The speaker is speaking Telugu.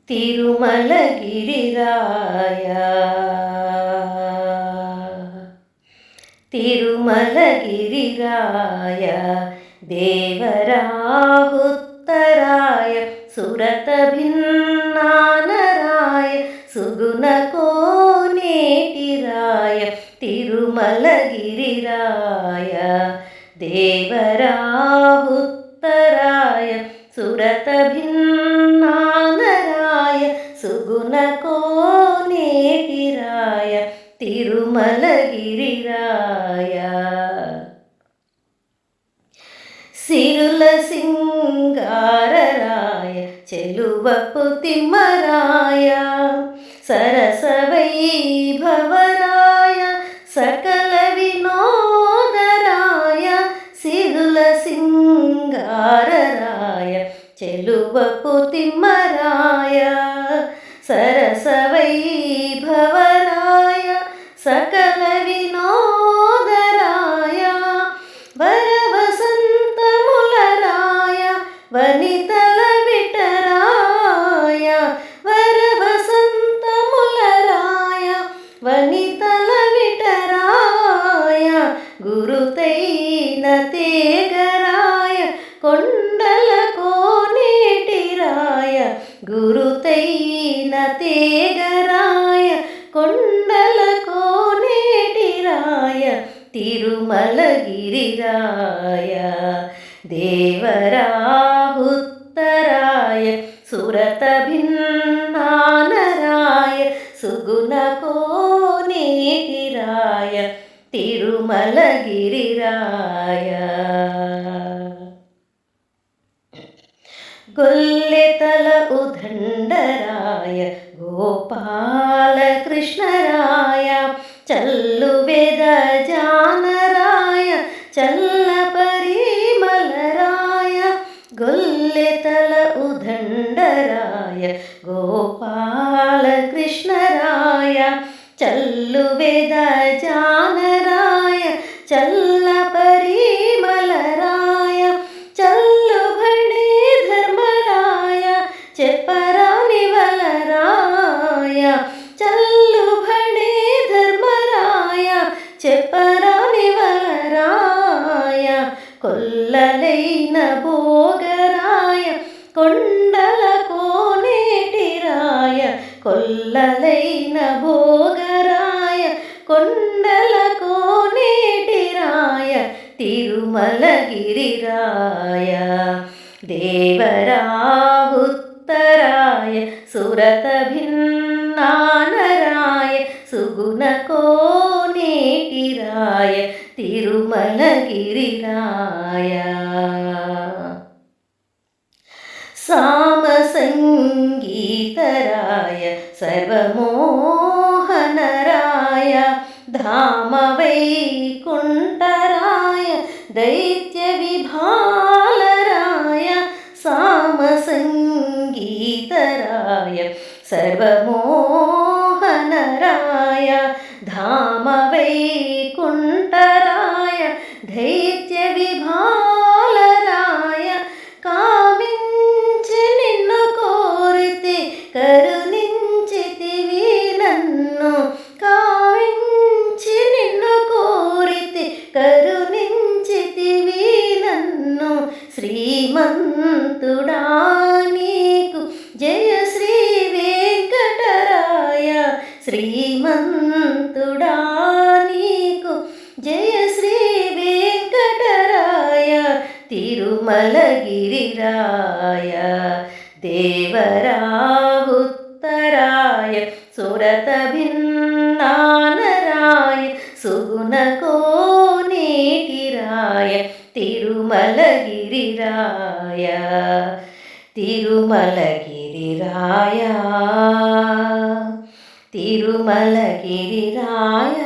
తిరుమలగిరిరాయ తిరుమలగిరిరాయ దేవరాహుత్తరాయ సురతభిన్నానరాయ సుగుణకోనేటిరాయ తిరుమలగిరిరాయ దేవరాహుత్తరాయ సురతభిన్నానరాయ సుగుణకోనేటిరాయ తిరుమలగిరిరాయ సిరుల సింగారరాయ చెలువపు తిమ్మరాయ సరస వైభవరాయ సకల వినోదరాయ సిరుల సింగారరాయ చెలువపు తిమ్మరాయ సరస వైభవరాయ సకల వినోదరాయ వరవసంతములరాయ వనితల విటరాయ వరవసంతములరాయ వనితల విటరాయ గురుతైన తేగరాయ కొండల కోనేటిరాయ గురుతైన తేగరాయ కొండల కోనేటిరాయ తిరుమలగిరిరాయ దేవరాహుత్తరాయ సురతభిన్నానరాయ సుగుణకోనేటిరాయ తిరుమలగిరిరాయ గొల్లెతల ఉదండరాయ గోపాలకృష్ణరాయ చల్లువెద జానరాయ చల్ల పరిమళరాయ గొల్లెతల ఉదండరాయ గోపాలకృష్ణరాయ చల్లువెద జానరాయ చల్ల పరిమళరాయ చల్లుబడే ధర్మరాయ చెప్పరాని వలరాయ చల్లుబడే ధర్మరాయ చెప్పరాని వలరాయ కొల్లలైన భోగరాయ కొండల కోనేటిరాయ కొల్లలైన భోగరాయ కొండల కోనేటిరాయ తిరుమలగిరిరాయ దేవరాహుత్తరాయ సురతభిన్నానరాయ సుగుణకోనేటిరాయ తిరుమలగిరిరాయ సామసంగీతరాయ సర్వమోహనరాయ ధామ వైకుంఠరాయ దైత్య విభాలరాయ సామసంగీతరాయ సర్వమోహనరాయ ధామ వైకుంఠరాయ దైత్య విభాలరాయ కామించి నిన్ను కోరితే కరుణించితివి నన్ను కామించి నిన్ను కోరితే కరుణించితివి నన్ను శ్రీమంతుడా నీకు జయ శ్రీ వెంకటరాయ శ్రీమంతుడా నీకు జయ శ్రీ వెంకటరాయ తిరుమలగిరిరాయ దేవరాహుత్తరాయ సురతభిన్నానరాయ సుగుణకోనేటిరాయ తిరుమలగిరిరాయ తిరుమలగిరిరాయ తిరుమలగిరిరాయ